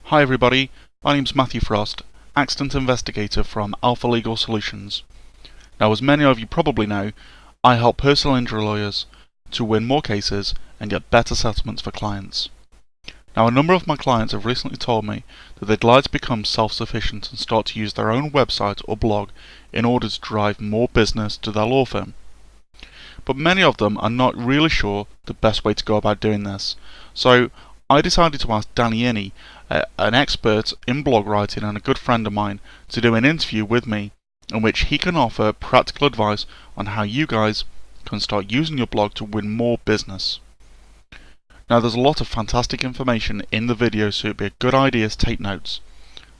Hi everybody, my name's Matthew Frost, Accident Investigator from Alpha Legal Solutions. Now, as many of you probably know, I help personal injury lawyers to win more cases and get better settlements for clients. Now, a number of my clients have recently told me that they'd like to become self-sufficient and start to use their own website or blog in order to drive more business to their law firm. But many of them are not really sure the best way to go about doing this. So I decided to ask Danny Iny, an expert in blog writing and a good friend of mine, to do an interview with me in which he can offer practical advice on how you guys can start using your blog to win more business. Now, there's a lot of fantastic information in the video, so it'd be a good idea to take notes.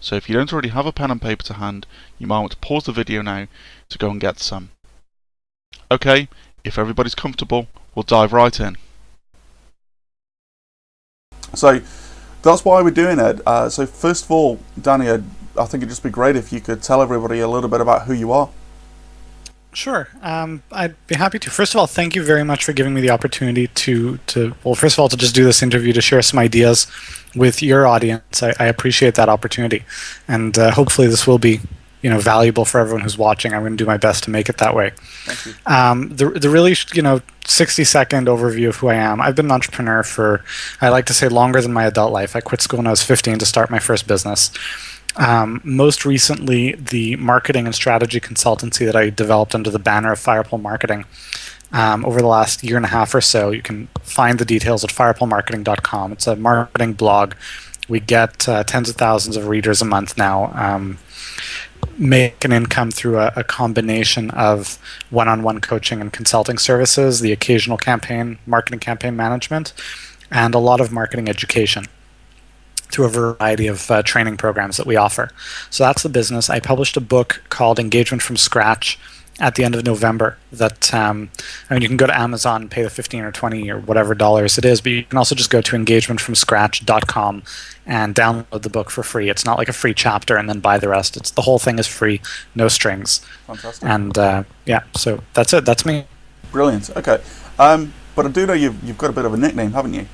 So if you don't already have a pen and paper to hand, you might want to pause the video now to go and get some. Okay, if everybody's comfortable, we'll dive right in. So that's why we're doing it. So first of all, Danny, I think it'd just be great if you could tell everybody a little bit about who you are. Sure. I'd be happy to. First of all, thank you very much for giving me the opportunity well, first of all, to just do this interview, to share some ideas with your audience. I appreciate that opportunity. And hopefully this will be valuable for everyone who's watching. I'm going to do my best to make it that way. Thank you. The really 60-second overview of who I am. I've been an entrepreneur for, I like to say, longer than my adult life. I quit school when I was 15 to start my first business. Most recently, the marketing and strategy consultancy that I developed under the banner of Firepole Marketing. Over the last year and a half or so, you can find the details at firepolemarketing.com. It's a marketing blog. We get tens of thousands of readers a month now. Make an income through a combination of one-on-one coaching and consulting services, the occasional marketing campaign management, and a lot of marketing education through a variety of training programs that we offer. So that's the business. I published a book called Engagement from Scratch at the end of November that, you can go to Amazon and pay the 15 or 20 or whatever dollars it is, but you can also just go to engagementfromscratch.com and download the book for free. It's not like a free chapter and then buy the rest. The whole thing is free, no strings. Fantastic. And so that's it. That's me. Brilliant. Okay. But I do know you've got a bit of a nickname, haven't you?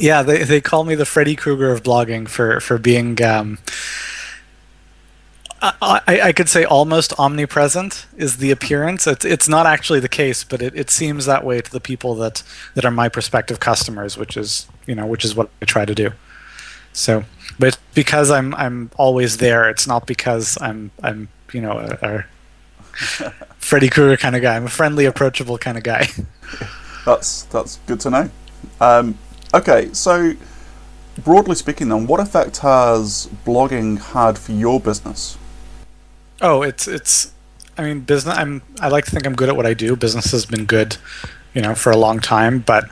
Yeah, they call me the Freddy Krueger of blogging for being, I could say almost omnipresent is the appearance. It's not actually the case, but it seems that way to the people that are my prospective customers, which is what I try to do. So, but it's because I'm always there. It's not because I'm a Freddy Krueger kind of guy. I'm a friendly, approachable kind of guy. That's good to know. Okay, so broadly speaking, then, what effect has blogging had for your business? Oh, business. I like to think I'm good at what I do. Business has been good, for a long time, but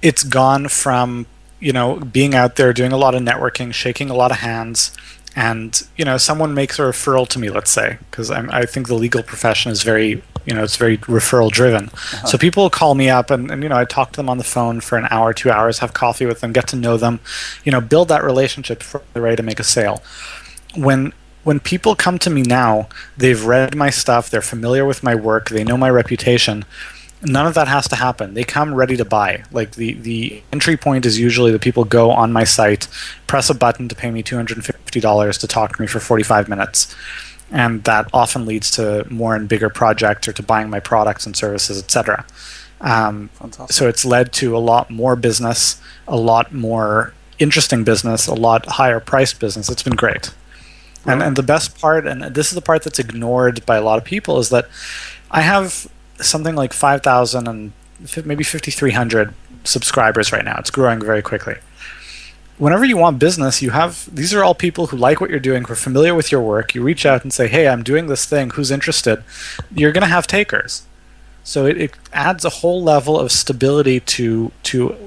it's gone from being out there doing a lot of networking, shaking a lot of hands, and someone makes a referral to me, let's say, because I think the legal profession is very it's very referral driven. Uh-huh. So people call me up and I talk to them on the phone for an hour, 2 hours, have coffee with them, get to know them, build that relationship before they're ready to make a sale. When people come to me now, they've read my stuff, they're familiar with my work, they know my reputation. None of that has to happen. They come ready to buy. Like the entry point is usually that people go on my site, press a button to pay me $250 to talk to me for 45 minutes. And that often leads to more and bigger projects or to buying my products and services, etc. So it's led to a lot more business, a lot more interesting business, a lot higher priced business. It's been great. Right. And the best part, and this is the part that's ignored by a lot of people, is that I have something like 5,000 and maybe 5,300 subscribers right now. It's growing very quickly. Whenever you want business, these are all people who like what you're doing, who are familiar with your work. You reach out and say, hey, I'm doing this thing, who's interested? You're going to have takers. So it adds a whole level of stability to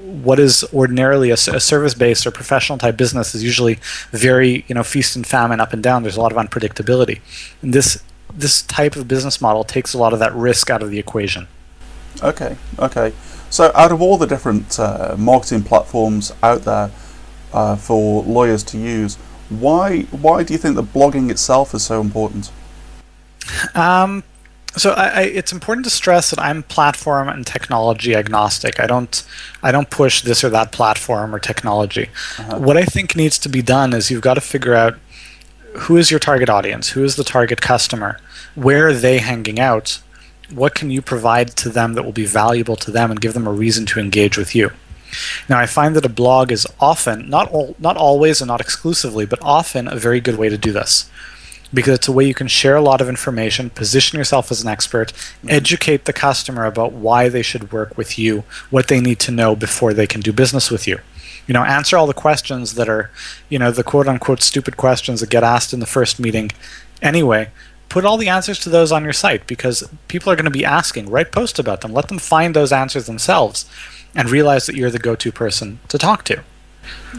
what is ordinarily a service-based or professional type business is usually very, feast and famine, up and down. There's a lot of unpredictability. And this type of business model takes a lot of that risk out of the equation. Okay. So out of all the different marketing platforms out there for lawyers to use, why do you think that blogging itself is so important? So it's important to stress that I'm platform and technology agnostic. I don't push this or that platform or technology. What I think needs to be done is you've got to figure out who is your target audience, who is the target customer, where are they hanging out, what can you provide to them that will be valuable to them and give them a reason to engage with you. Now, I find that a blog is often, not always and not exclusively, but often a very good way to do this, because it's a way you can share a lot of information, position yourself as an expert, educate the customer about why they should work with you, what they need to know before they can do business with you. Answer all the questions that are, the quote-unquote stupid questions that get asked in the first meeting anyway. Put all the answers to those on your site, because people are going to be asking. Write posts about them. Let them find those answers themselves and realize that you're the go-to person to talk to.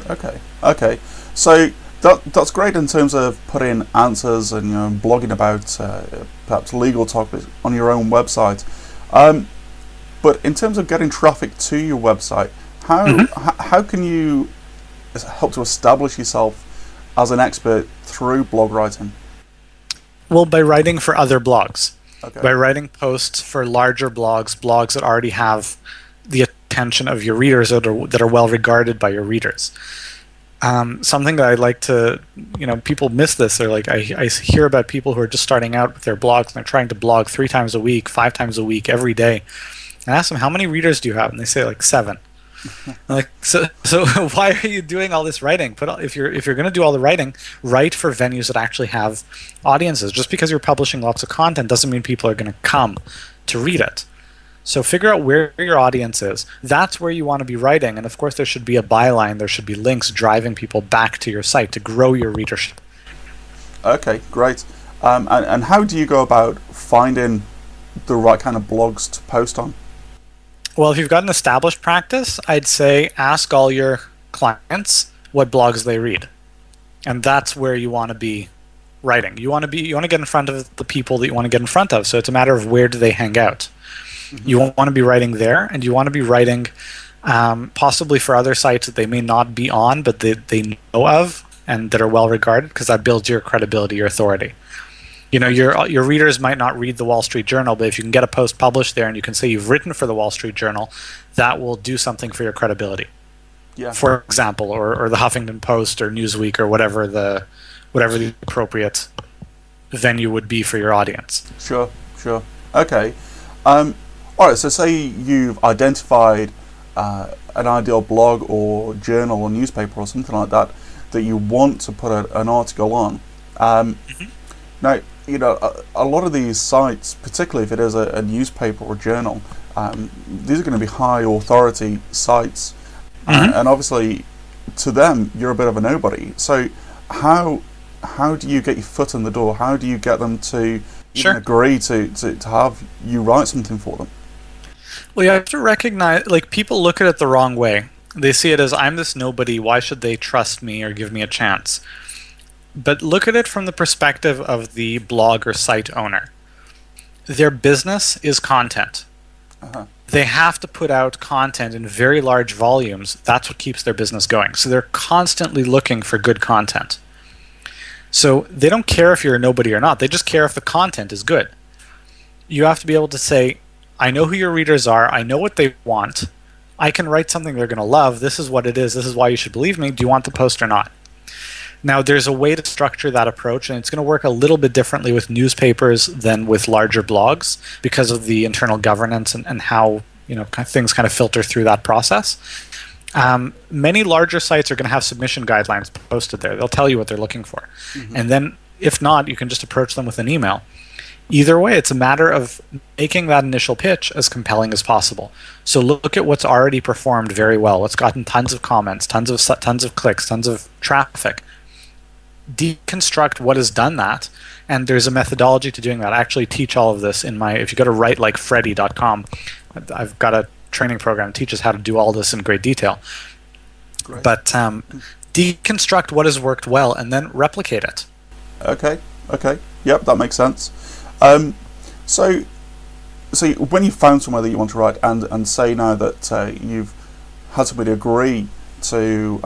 Okay. So that's great in terms of putting answers and blogging about perhaps legal topics on your own website. But in terms of getting traffic to your website, how can you help to establish yourself as an expert through blog writing? Well, by writing for other blogs. Okay. By writing posts for larger blogs that already have the attention of your readers, that are well regarded by your readers. Something that I like to, people miss this. They're like, I hear about people who are just starting out with their blogs and they're trying to blog 3 times a week, 5 times a week, every day. I ask them, how many readers do you have? And they say like 7. I'm like, so why are you doing all this writing? If you're going to do all the writing, write for venues that actually have audiences. Just because you're publishing lots of content doesn't mean people are going to come to read it. So figure out where your audience is. That's where you want to be writing. And of course, there should be a byline. There should be links driving people back to your site to grow your readership. Okay, great. And how do you go about finding the right kind of blogs to post on? Well, if you've got an established practice, I'd say ask all your clients what blogs they read. And that's where you want to be writing. You want to get in front of the people that you want to get in front of. So it's a matter of where do they hang out. You want to be writing there, and you want to be writing possibly for other sites that they may not be on, but they know of and that are well regarded, because that builds your credibility, your authority. Your readers might not read the Wall Street Journal, but if you can get a post published there and you can say you've written for the Wall Street Journal, that will do something for your credibility. Yeah. For example, or the Huffington Post or Newsweek or whatever the appropriate venue would be for your audience. Sure. Okay. All right, so say you've identified an ideal blog or journal or newspaper or something like that you want to put an article on. Now, a lot of these sites, particularly if it is a newspaper or journal, these are going to be high authority sites. And obviously, to them, you're a bit of a nobody. So how do you get your foot in the door? How do you get them to even agree to have you write something for them? Well, you have to recognize, people look at it the wrong way. They see it as, I'm this nobody, why should they trust me or give me a chance? But look at it from the perspective of the blog or site owner. Their business is content. They have to put out content in very large volumes. That's what keeps their business going. So they're constantly looking for good content. So they don't care if you're a nobody or not. They just care if the content is good. You have to be able to say, I know who your readers are. I know what they want. I can write something they're going to love. This is what it is. This is why you should believe me. Do you want the post or not? Now, there's a way to structure that approach, and it's going to work a little bit differently with newspapers than with larger blogs because of the internal governance and how things kind of filter through that process. Many larger sites are going to have submission guidelines posted there. They'll tell you what they're looking for. And then, if not, you can just approach them with an email. Either way, it's a matter of making that initial pitch as compelling as possible. So look at what's already performed very well, what's gotten tons of comments, tons of clicks, tons of traffic. Deconstruct what has done that, and there's a methodology to doing that. I actually teach all of this if you go to writelikefreddy.com, I've got a training program that teaches how to do all this in great detail. Great. But deconstruct what has worked well and then replicate it. Okay. Yep, that makes sense. So when you found somewhere that you want to write, and say now that you've had somebody agree to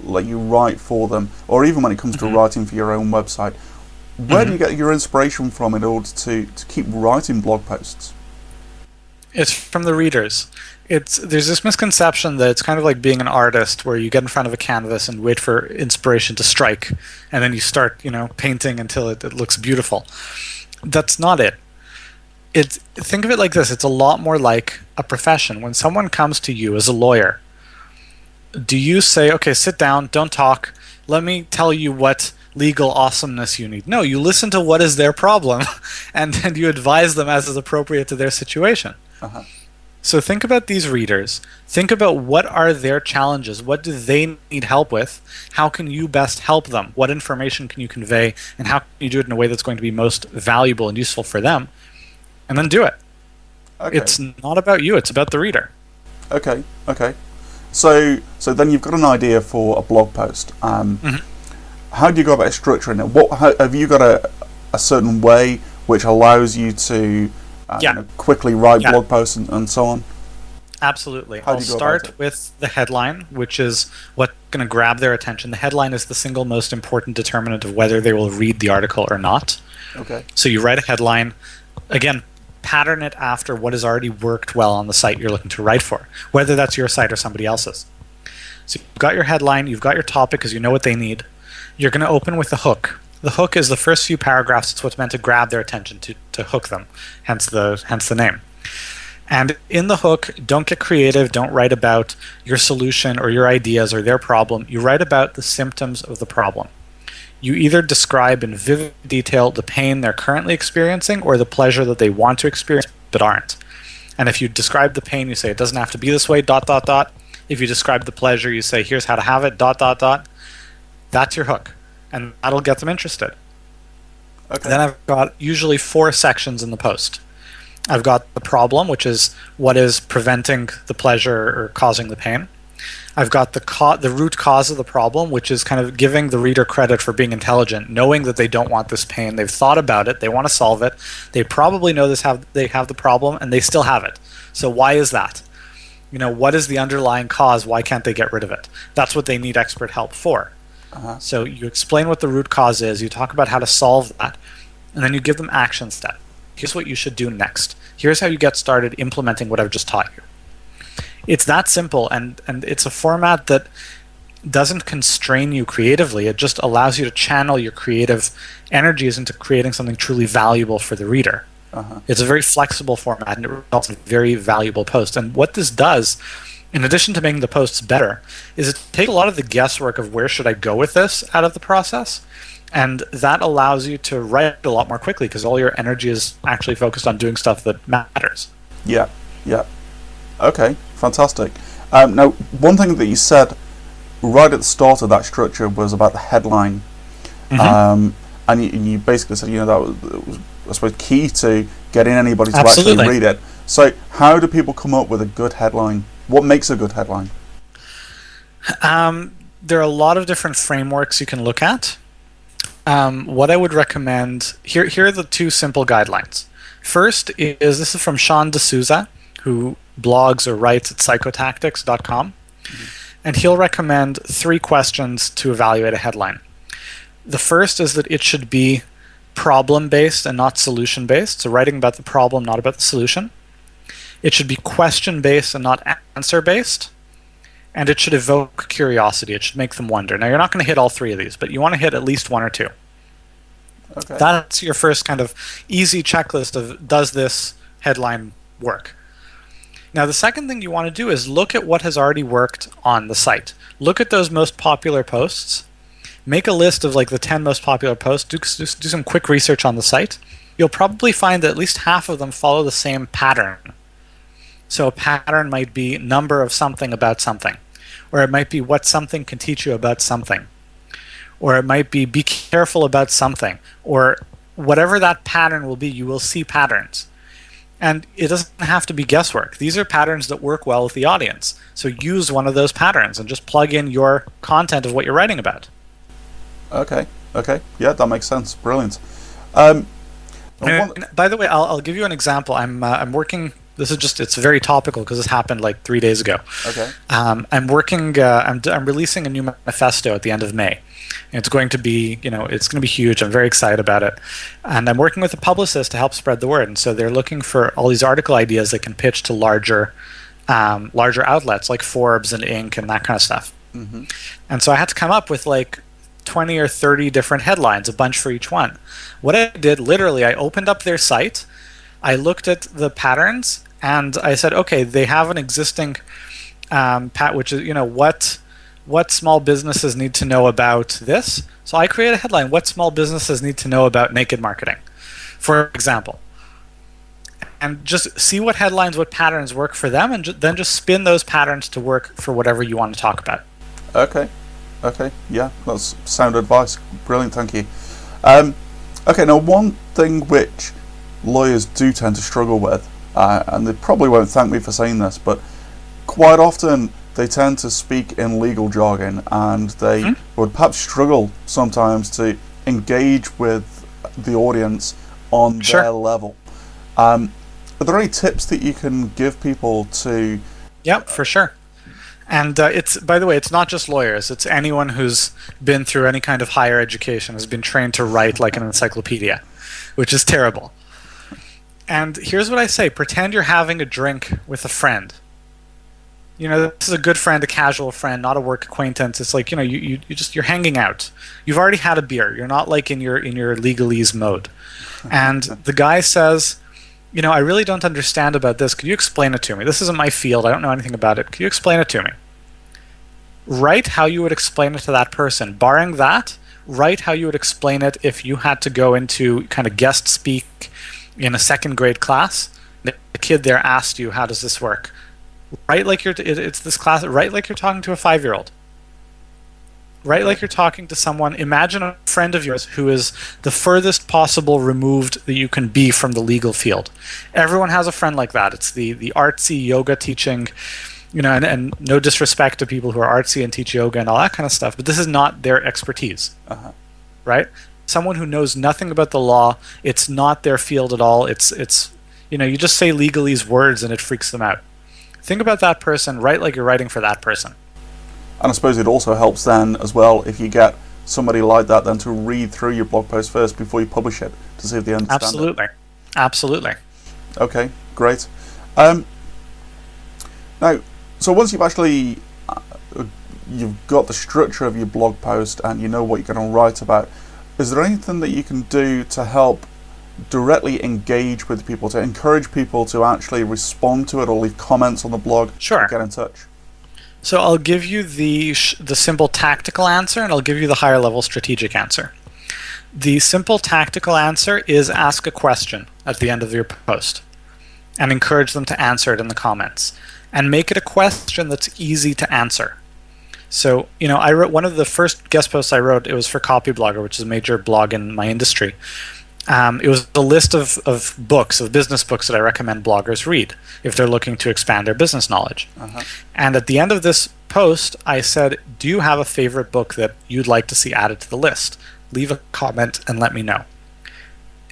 let you write for them, or even when it comes to writing for your own website, where do you get your inspiration from in order to keep writing blog posts? It's from the readers. There's this misconception that it's kind of like being an artist, where you get in front of a canvas and wait for inspiration to strike, and then you start, painting until it looks beautiful. That's not it. Think of it like this. It's a lot more like a profession. When someone comes to you as a lawyer, do you say, okay, sit down, don't talk, let me tell you what legal awesomeness you need? No, you listen to what is their problem, and then you advise them as is appropriate to their situation. Uh-huh. So think about these readers. Think about what are their challenges. What do they need help with? How can you best help them? What information can you convey? And how can you do it in a way that's going to be most valuable and useful for them? And then do it. Okay. It's not about you. It's about the reader. Okay. So then you've got an idea for a blog post. How do you go about structuring it? Have you got a certain way which allows you to quickly write blog posts and so on? Absolutely. How I'll do you go start about it? with the headline, which is what's going to grab their attention. The headline is the single most important determinant of whether they will read the article or not. Okay. So you write a headline. Again, pattern it after what has already worked well on the site you're looking to write for, whether that's your site or somebody else's. So you've got your headline, you've got your topic because you know what they need. You're going to open with a hook. The hook is the first few paragraphs. It's what's meant to grab their attention, to hook them, hence the name. And in the hook, don't get creative. Don't write about your solution or your ideas or their problem. You write about the symptoms of the problem. You either describe in vivid detail the pain they're currently experiencing or the pleasure that they want to experience but aren't. And if you describe the pain, you say it doesn't have to be this way, ... If you describe the pleasure, you say here's how to have it, ... That's your hook. And that'll get them interested. Okay. Then I've got usually 4 sections in the post. I've got the problem, which is what is preventing the pleasure or causing the pain. I've got the root cause of the problem, which is kind of giving the reader credit for being intelligent, knowing that they don't want this pain. They've thought about it. They want to solve it. They probably know they have the problem, and they still have it. So why is that? What is the underlying cause? Why can't they get rid of it? That's what they need expert help for. Uh-huh. So you explain what the root cause is. You talk about how to solve that, and then you give them action steps. Here's what you should do next. Here's how you get started implementing what I've just taught you. It's that simple, and it's a format that doesn't constrain you creatively. It just allows you to channel your creative energies into creating something truly valuable for the reader. Uh-huh. It's a very flexible format, and it results in a very valuable post. And what this does, in addition to making the posts better, is it takes a lot of the guesswork of where should I go with this out of the process. And that allows you to write a lot more quickly because all your energy is actually focused on doing stuff that matters. Yeah. Okay, fantastic. Now, one thing that you said right at the start of that structure was about the headline. And you basically said, that was, I suppose, key to getting anybody to Absolutely. actually read it. So how do people come up with a good headline? What makes a good headline? There are a lot of different frameworks you can look at. What I would recommend, here are the 2 simple guidelines. First is, this is from Sean D'Souza, who blogs or writes at psychotactics.com. And he'll recommend 3 questions to evaluate a headline. The first is that it should be problem-based and not solution-based, so writing about the problem, not about the solution. It should be question-based and not answer-based. And it should evoke curiosity. It should make them wonder. Now, you're not going to hit all 3 of these, but you want to hit at least 1 or 2. Okay. That's your first kind of easy checklist of, does this headline work? Now, the second thing you want to do is look at what has already worked on the site. Look at those most popular posts. Make a list of the 10 most popular posts. Do some quick research on the site. You'll probably find that at least half of them follow the same pattern. So a pattern might be number of something about something. Or it might be what something can teach you about something. Or it might be careful about something. Or whatever that pattern will be, you will see patterns. And it doesn't have to be guesswork. These are patterns that work well with the audience. So use one of those patterns and just plug in your content of what you're writing about. Okay. Yeah, that makes sense. Brilliant. By the way, I'll give you an example. I'm working This is just, it's very topical because this happened like 3 days ago. Okay. I'm working, I'm releasing a new manifesto at the end of May. And it's going to be, it's going to be huge. I'm very excited about it. And I'm working with a publicist to help spread the word. And so they're looking for all these article ideas they can pitch to larger outlets like Forbes and Inc. and that kind of stuff. Mm-hmm. And so I had to come up with like 20 or 30 different headlines, a bunch for each one. What I did, literally, I opened up their site, I looked at the patterns, and I said, okay, they have an existing which is, what small businesses need to know about this. So I create a headline, what small businesses need to know about naked marketing, for example. And just see what headlines, what patterns work for them, and then just spin those patterns to work for whatever you want to talk about. Okay, yeah, that's sound advice. Brilliant, thank you. Okay, now one thing which lawyers do tend to struggle with, and they probably won't thank me for saying this, but quite often they tend to speak in legal jargon, and they would perhaps struggle sometimes to engage with the audience on their level. Are there any tips that you can give people to... Yep, for sure. And it's, by the way, it's not just lawyers. It's anyone who's been through any kind of higher education, has been trained to write like an encyclopedia, which is terrible. And here's what I say. Pretend you're having a drink with a friend. This is a good friend, a casual friend, not a work acquaintance. It's like, you're hanging out. You've already had a beer. You're not like in your legalese mode. And the guy says, I really don't understand about this. Could you explain it to me? This isn't my field. I don't know anything about it. Could you explain it to me? Write how you would explain it to that person. Barring that, write how you would explain it if you had to go into kind of guest speak in a second grade class. The kid there asked you, how does this work? Write like it's this class. Write like you're talking to a 5-year-old. Write like you're talking to someone. Imagine a friend of yours who is the furthest possible removed that you can be from the legal field. Everyone has a friend like that. It's the artsy yoga teaching, and no disrespect to people who are artsy and teach yoga and all that kind of stuff, but this is not their expertise, right? Someone who knows nothing about the law, it's not their field at all. It's you just say legalese words and it freaks them out. Think about that person. Write like you're writing for that person. And I suppose it also helps then as well if you get somebody like that then to read through your blog post first before you publish it to see if they understand it. Absolutely. Okay, great. Now, so once you've actually you've got the structure of your blog post and you know what you're going to write about, is there anything that you can do to help directly engage with people, to encourage people to actually respond to it or leave comments on the blog? Sure. Or get in touch? So I'll give you the simple tactical answer, and I'll give you the higher level strategic answer. The simple tactical answer is ask a question at the end of your post and encourage them to answer it in the comments. And make it a question that's easy to answer. So, I wrote one of the first guest posts I wrote, it was for Copyblogger, which is a major blog in my industry. It was a list of books, of business books that I recommend bloggers read if they're looking to expand their business knowledge. And at the end of this post, I said, do you have a favorite book that you'd like to see added to the list? Leave a comment and let me know.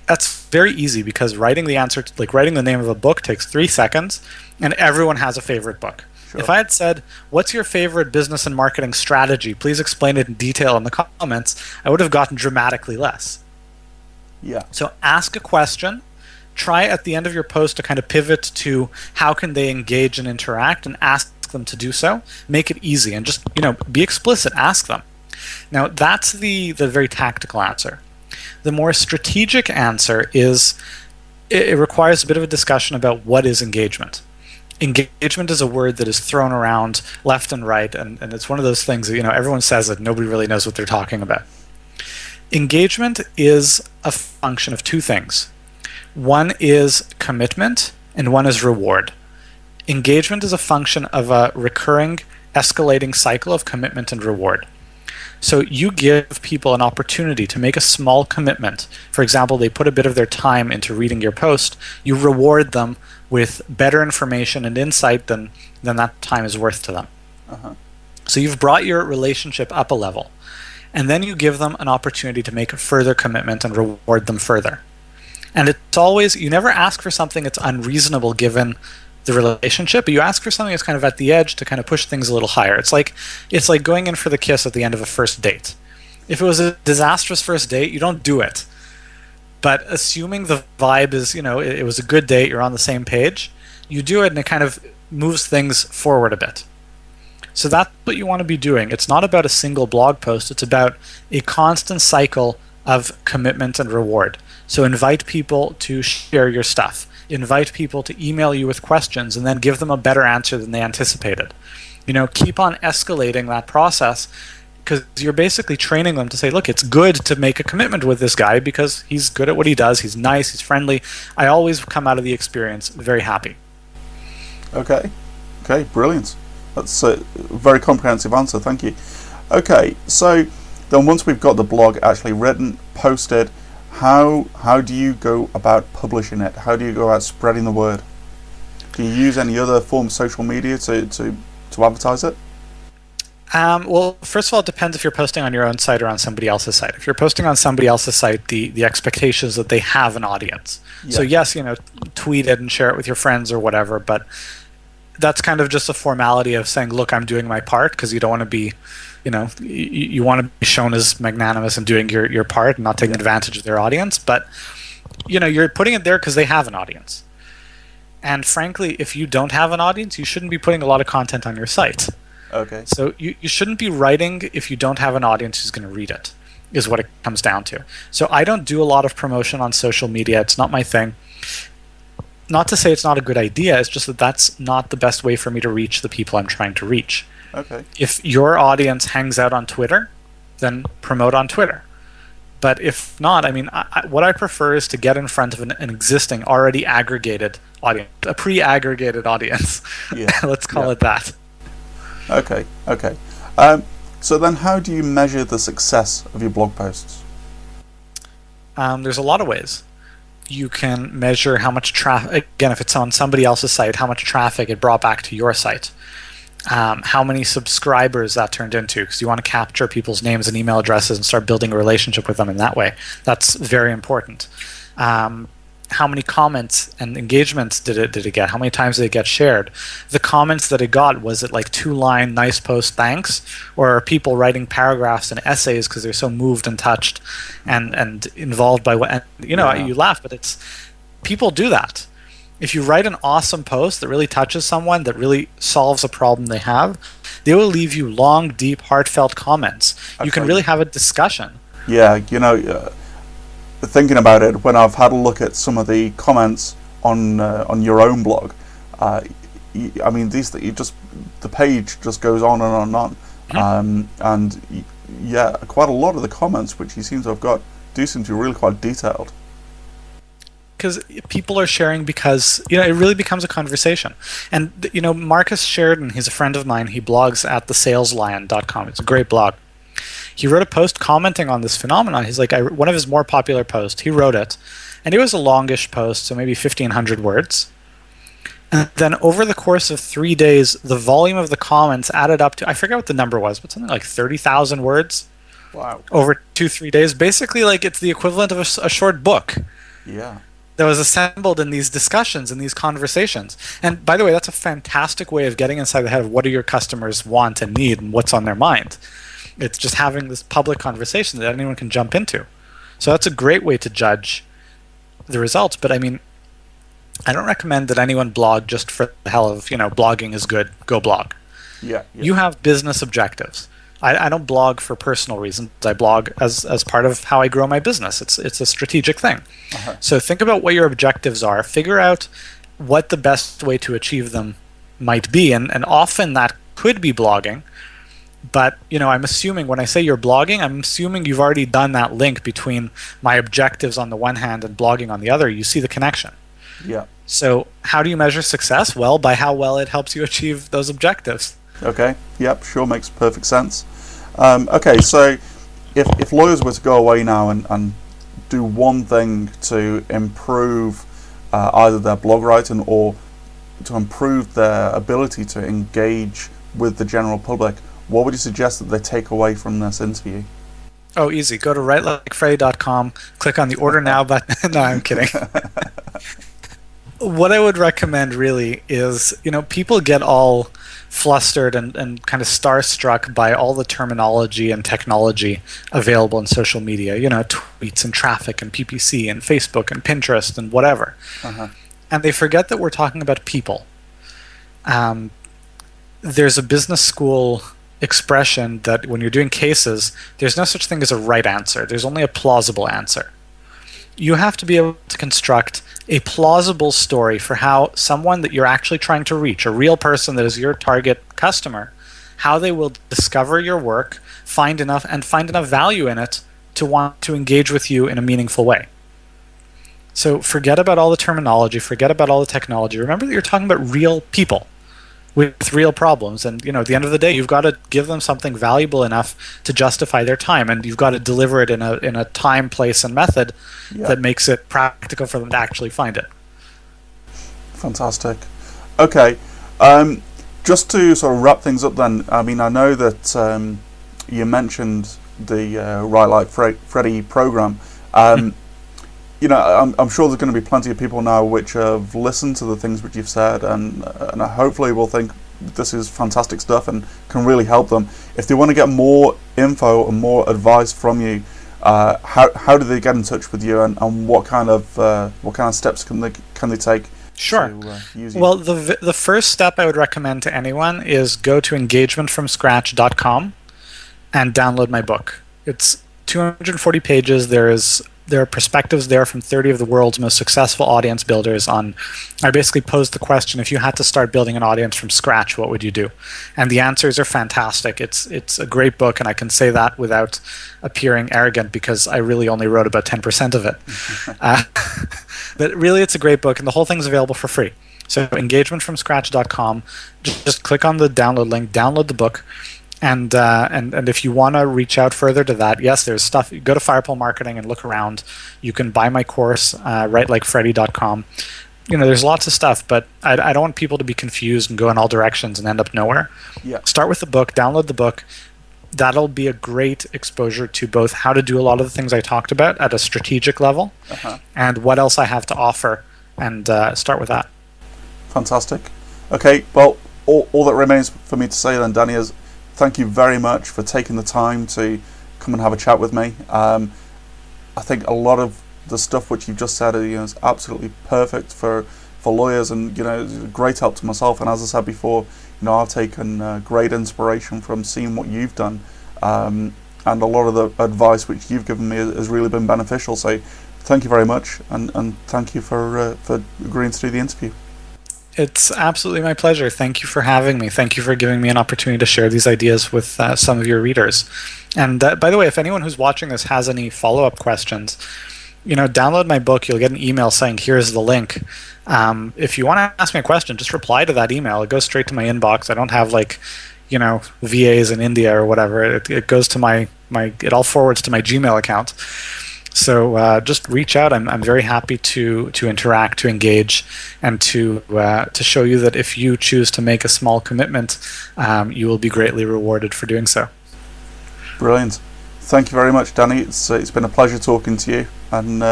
That's very easy because writing the answer, writing the name of a book takes 3 seconds, and everyone has a favorite book. Sure. If I had said, what's your favorite business and marketing strategy? Please explain it in detail in the comments, I would have gotten dramatically less. Yeah. So ask a question, try at the end of your post to kind of pivot to how can they engage and interact, and ask them to do so. Make it easy and just, be explicit, ask them. Now that's the very tactical answer. The more strategic answer is, it requires a bit of a discussion about what is engagement. Engagement is a word that is thrown around left and right, and it's one of those things that, everyone says that nobody really knows what they're talking about. Engagement is a function of 2 things. One is commitment, and one is reward. Engagement is a function of a recurring, escalating cycle of commitment and reward. So you give people an opportunity to make a small commitment. For example, they put a bit of their time into reading your post. You reward them with better information and insight than that time is worth to them. So you've brought your relationship up a level. And then you give them an opportunity to make a further commitment and reward them further. And it's always, you never ask for something that's unreasonable given the relationship, but you ask for something that's kind of at the edge to kind of push things a little higher. It's like going in for the kiss at the end of a first date. If it was a disastrous first date, you don't do it. But assuming the vibe is, it was a good date, you're on the same page, you do it, and it kind of moves things forward a bit. So that's what you want to be doing. It's not about a single blog post, it's about a constant cycle of commitment and reward. So invite people to share your stuff. Invite people to email you with questions and then give them a better answer than they anticipated. Keep on escalating that process, because you're basically training them to say, look, it's good to make a commitment with this guy because he's good at what he does, he's nice, he's friendly. I always come out of the experience very happy. Okay, brilliant. That's a very comprehensive answer, thank you. Okay, so then once we've got the blog actually written, posted, how do you go about publishing it? How do you go about spreading the word? Do you use any other form of social media to advertise it? Well, first of all, it depends if you're posting on your own site or on somebody else's site. If you're posting on somebody else's site, the expectation is that they have an audience. Yeah. So yes, tweet it and share it with your friends or whatever, but that's kind of just a formality of saying, look, I'm doing my part, because you don't want to be, you want to be shown as magnanimous and doing your part and not taking advantage of their audience. But, you're putting it there because they have an audience. And frankly, if you don't have an audience, you shouldn't be putting a lot of content on your site. Okay. So you shouldn't be writing if you don't have an audience who's going to read it, is what it comes down to. So I don't do a lot of promotion on social media. It's not my thing. Not to say it's not a good idea, it's just that that's not the best way for me to reach the people I'm trying to reach. Okay. If your audience hangs out on Twitter, then promote on Twitter. But if not, what I prefer is to get in front of an existing, already aggregated audience, a pre-aggregated audience. Yeah. Let's call it that. Okay. So then how do you measure the success of your blog posts? There's a lot of ways. You can measure how much traffic, again, if it's on somebody else's site, how much traffic it brought back to your site. How many subscribers that turned into, because you want to capture people's names and email addresses and start building a relationship with them in that way. That's very important. How many comments and engagements did it get? How many times did it get shared? The comments that it got, was it like 2-line nice post thanks, or are people writing paragraphs and essays because they're so moved and touched and involved by what? You laugh, but it's, people do that. If you write an awesome post that really touches someone, that really solves a problem they have, they will leave you long, deep, heartfelt comments. Okay. You can really have a discussion. Yeah, thinking about it, when I've had a look at some of the comments on your own blog, the page just goes on and on and on. Mm-hmm. Quite a lot of the comments which you seem to have got do seem to be really quite detailed. Because people are sharing because, it really becomes a conversation. And, Marcus Sheridan, he's a friend of mine. He blogs at thesaleslion.com. It's a great blog. He wrote a post commenting on this phenomenon. He's like, one of his more popular posts, he wrote it, and it was a longish post, so maybe 1,500 words. And then over the course of 3 days, the volume of the comments added up to, I forget what the number was, but something like 30,000 words. Wow. Over 2-3 days. Basically, it's the equivalent of a short book. Yeah. That was assembled in these discussions and these conversations. And by the way, that's a fantastic way of getting inside the head of what do your customers want and need and what's on their mind. It's just having this public conversation that anyone can jump into. So that's a great way to judge the results. But I don't recommend that anyone blog just for the hell of, blogging is good, go blog. Yeah. You have business objectives. I don't blog for personal reasons. I blog as part of how I grow my business. It's a strategic thing. Uh-huh. So think about what your objectives are. Figure out what the best way to achieve them might be. And often that could be blogging. But, I'm assuming when I say you're blogging, I'm assuming you've already done that link between my objectives on the one hand and blogging on the other. You see the connection. Yeah. So how do you measure success? Well, by how well it helps you achieve those objectives. Okay. Yep. Sure. Makes perfect sense. Okay. So if lawyers were to go away now and do one thing to improve either their blog writing or to improve their ability to engage with the general public, what would you suggest that they take away from this interview? Oh, easy. Go to writelikefreddy.com, click on the Order Now button. No, I'm kidding. What I would recommend really is, people get all flustered and kind of starstruck by all the terminology and technology available in social media, tweets and traffic and PPC and Facebook and Pinterest and whatever. Uh-huh. And they forget that we're talking about people. There's a business school expression that when you're doing cases, there's no such thing as a right answer. There's only a plausible answer. You have to be able to construct a plausible story for how someone that you're actually trying to reach, a real person that is your target customer, how they will discover your work, find enough value in it to want to engage with you in a meaningful way. So forget about all the terminology, forget about all the technology. Remember that you're talking about real people with real problems, and at the end of the day, you've got to give them something valuable enough to justify their time, and you've got to deliver it in a time, place, and method that makes it practical for them to actually find it. Fantastic. Okay, just to sort of wrap things up then, I mean, I know that you mentioned the Write Like Freddy program. I'm sure there's going to be plenty of people now which have listened to the things which you've said and hopefully will think this is fantastic stuff and can really help them. If they want to get more info and more advice from you, how do they get in touch with you, and what kind of steps can they take? Sure. To use you? Well, the first step I would recommend to anyone is go to engagementfromscratch.com and download my book. It's 240 pages. There are perspectives there from 30 of the world's most successful audience builders on. I basically posed the question, if you had to start building an audience from scratch, what would you do? And the answers are fantastic. It's a great book, and I can say that without appearing arrogant because I really only wrote about 10% of it. But really, it's a great book, and the whole thing's available for free. So engagementfromscratch.com, just click on the download link, download the book. And if you want to reach out further to that, yes, there's stuff. Go to Firepole Marketing and look around. You can buy my course, writelikefreddy.com. There's lots of stuff, but I don't want people to be confused and go in all directions and end up nowhere. Yeah. Start with the book, download the book. That'll be a great exposure to both how to do a lot of the things I talked about at a strategic level, and what else I have to offer, and start with that. Fantastic. Okay, well, all that remains for me to say then, Danny, is thank you very much for taking the time to come and have a chat with me. I think a lot of the stuff which you've just said is absolutely perfect for lawyers, and it's a great help to myself. And as I said before, I've taken great inspiration from seeing what you've done, and a lot of the advice which you've given me has really been beneficial. So thank you very much, and thank you for agreeing to do the interview. It's absolutely my pleasure. Thank you for having me. Thank you for giving me an opportunity to share these ideas with some of your readers. And by the way, if anyone who's watching this has any follow-up questions, download my book. You'll get an email saying, here's the link. If you want to ask me a question, just reply to that email. It goes straight to my inbox. I don't have VAs in India or whatever. It goes to it all forwards to my Gmail account. So just reach out. I'm very happy to interact, to engage, and to show you that if you choose to make a small commitment, you will be greatly rewarded for doing so. Brilliant. Thank you very much, Danny. It's been a pleasure talking to you, and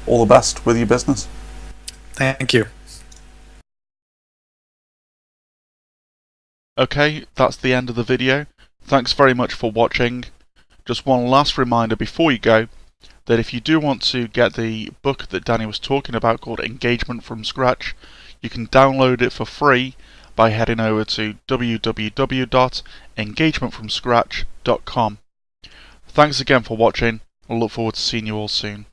all the best with your business. Thank you. Okay, that's the end of the video. Thanks very much for watching. Just one last reminder before you go, that if you do want to get the book that Danny was talking about called Engagement from Scratch, you can download it for free by heading over to www.engagementfromscratch.com. Thanks again for watching. I look forward to seeing you all soon.